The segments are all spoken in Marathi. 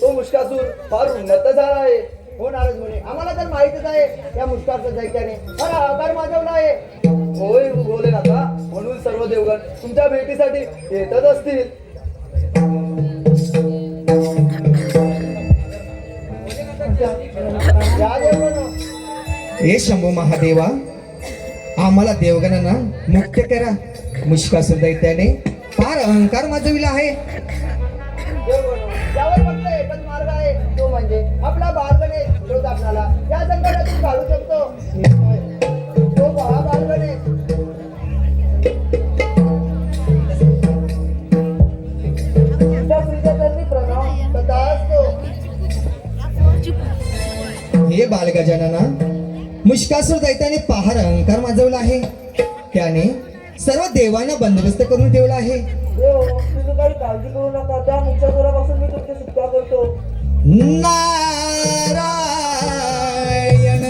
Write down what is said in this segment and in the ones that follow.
तो मुष्कासूर फार उन्नत झाला आहे. हो नारद मुनी, आम्हाला तर माहितच आहे या मुष्कासूर दैत्याने फार आकार माजवला आहे. होय भोलेनाथा, म्हणून सर्व देवगण तुमच्या भेटीसाठी येतच असतील. हे शंभू महादेवा, आम्हाला देवगणांना मुक्त करा. मुष्कासूर दैत्याने फार अहंकार माजविला आहे. यावर फक्त एकच मार्ग आहे, तो म्हणजे आपला बालगणेश. तो आपल्याला या संकटातून काढू शकतो. तो पहा बालगणेश. हे बालगजानना, मुष्कासूर दैत्याने फार अहंकार माजवला आहे. त्याने सर्व देवांना बंदोबस्त करून ठेवला आहे. तुम्ही काही काळजी करू नका, त्या मुक्षासुरापासून मी तुमची सुटका करतो. नारायण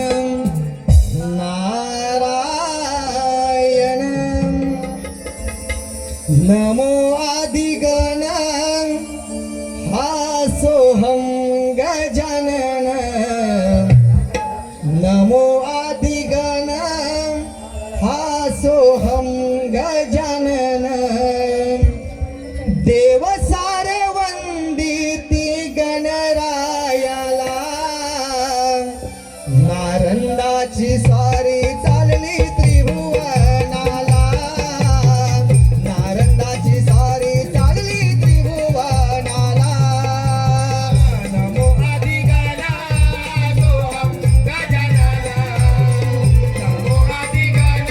नारायण नमो आदिगण हा सोहम गजानन. नमो आदिगण हा सोहम गजानन. देव सारे वंदिती गणरायाला. नारंदाची स्वारी चालली त्रिभुवनाला. नारंदाची स्वारी चालली त्रिभुवनाला. नमो आदिगणा सोहम गजानन. नमो आदिगणा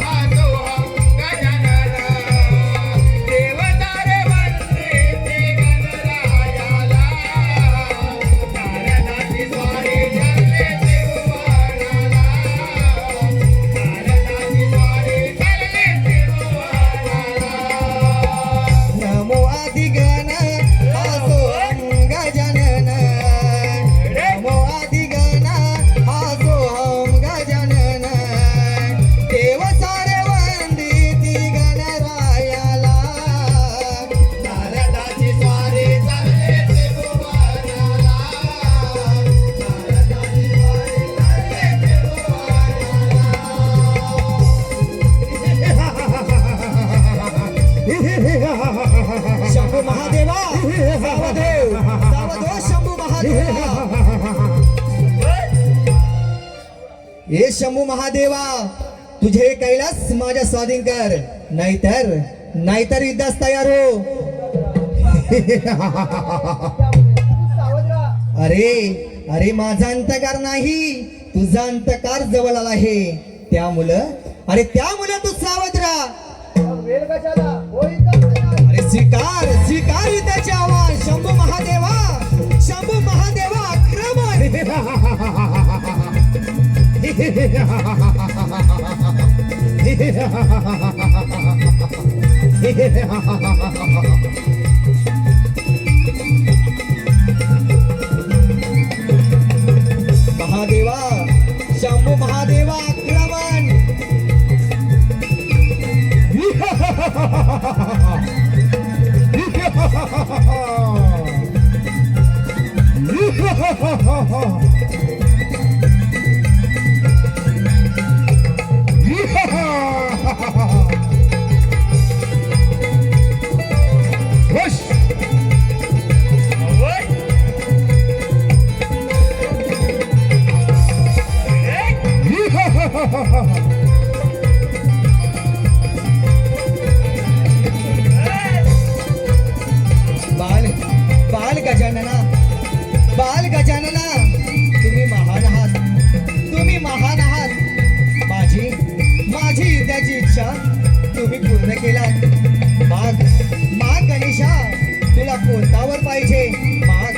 हा सोहम गजानन. देव सारे वंदिती गणरायाला. नारदाची स्वारी चालली त्रिभुवनाला. नारदाची स्वारी चालली त्रिभुवनाला. नमो आदिगण हा सोहम गजानन. नमो आदिगण हा सोहम गजानन. देव सारे वंदिती गणरायाला. नारदाची स्वारी चालली त्रिभुवनाला. नारदाची स्वारी चालली त्रिभुवनाला. शंभू महादेवा, सावधेव सावधो शंभू महादेवा. हे शंभू महादेवा, तुझे कैलास माझ्या स्वाधीन कर, नाहीतर युद्धास तयार हो. सावध राहा. अरे माझा अंतकार नाही, तुझा अंतकार जवळ आला आहे. त्यामुळं तू सावध राहा. वेळ कशाला? होईल तर तयार. अरे स्वीकार युद्धाचे आव्हान. शंभू महादेवा आक्रमण. महादेवा शंभू महादेवा आक्रमण बाल बाल गजानना बाल गजानना तुम्ही महान आहात, तुम्ही महान आहात. माझी माझी युद्धाची इच्छा तुम्ही पूर्ण केलात. माग माग गणेशा तुला कोणता वर पाहिजे माग.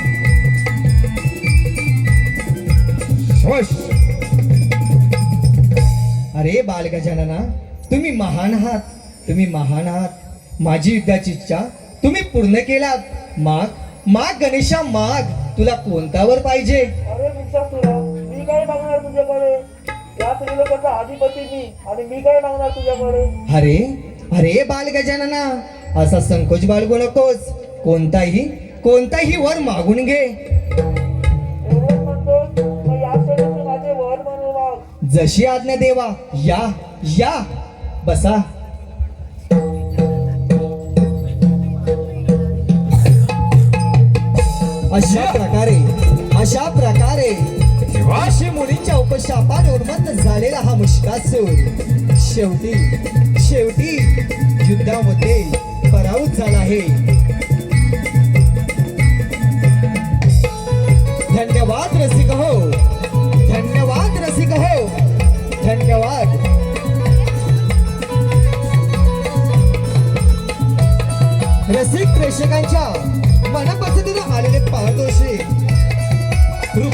अरे बाल गजानना तुम्ही महान आहात, तुम्ही महान आहात. माझी युद्धाची इच्छा तुम्ही पूर्ण केलात. माग माग गणेशा माग तुला कोणता वर पाहिजे. अरे तुला मी काय मागणार तुझ्याकडे? या त्रिलोकाचा अधिपती मी आणि मी काय मागणार तुझ्याकडे? अरे अरे बाल गजानना असा संकोच बाळगू नकोस. कोणताही वर मागून घे. एवढंच म्हणतोस मग या क्षणी माझे वर म्हणून वाग. जशी आज्ञा देवा. या या बसा. अशा प्रकारे ऋषी मुनींच्या उपशापाने उन्मत्त झालेला हा मुश्कासूर शेवटी युद्धामध्ये पराभूत झाला आहे. धन्यवाद रसिक हो, धन्यवाद रसिक हो, धन्यवाद. रसिक प्रेक्षकांच्या मनपसंतीने आलेले पारदर्शी